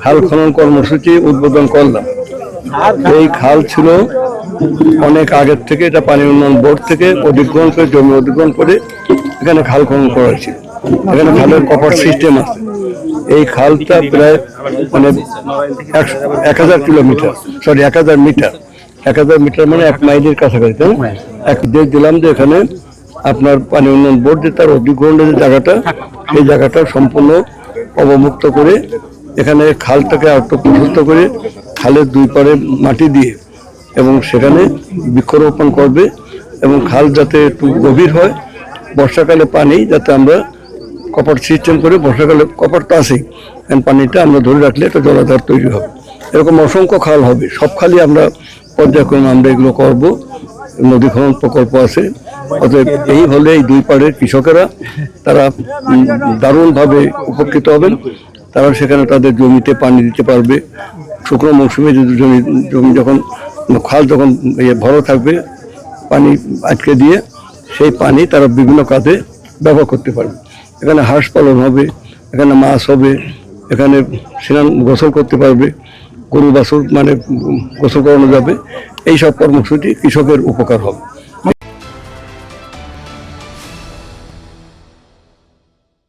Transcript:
খাল খনন কর্মসূচি উদ্বোধন করলাম। এই খাল ছিল অনেক আগের থেকে, এটা পানি উন্নয়ন বোর্ড থেকে অধিগ্রহণ করে, জমি অধিগ্রহণ করে এখানে খাল খনন করা হয়েছে। এখানে খালের কপার সিস্টেম আছে। এই খালটা প্রায় মানে 1000 কিলোমিটার, সরি 1000 মিটার। 1000 মিটার মানে 1 মাইলের কাছাকাছি। এক দেশ দিলাম যে এখানে আপনার পানি উন্নয়ন বোর্ড যে তার অধিগ্রহণের যে জায়গাটা, সেই জায়গাটা সম্পূর্ণ অবমুক্ত করে এখানে খালটাকে আরো প্রশস্ত করে খালের দুই পারে মাটি দিয়ে এবং সেখানে বৃক্ষরোপণ করবে এবং খাল যাতে একটু গভীর হয়, বর্ষাকালে পানি যাতে আমরা কপার সিস্টেম করে, বর্ষাকালে কপার তো আছেই, পানিটা আমরা ধরে রাখলে একটা জলাধার তৈরি হবে। এরকম অসংখ্য খাল হবে, সব খালি আমরা পর্যায়ক্রমে আমরা এগুলো করব। নদী খনন প্রকল্প আছে। অতএব এই হলে এই দুই পাড়ের কৃষকেরা তারা দারুণভাবে উপকৃত হবেন। তারা সেখানে তাদের জমিতে পানি দিতে পারবে। শুকনো মৌসুমে যদি জমি যখন খাল যখন ভরা থাকবে, পানি আটকে দিয়ে সেই পানি তারা বিভিন্ন কাজে ব্যবহার করতে পারবে। এখানে হাঁস পালন হবে, এখানে মাছ হবে, এখানে স্নান গোসল করতে পারবে, গরু বাছুর মানে গোসল করানো যাবে। এইসব কর্মসূচি কৃষকের উপকার হবে।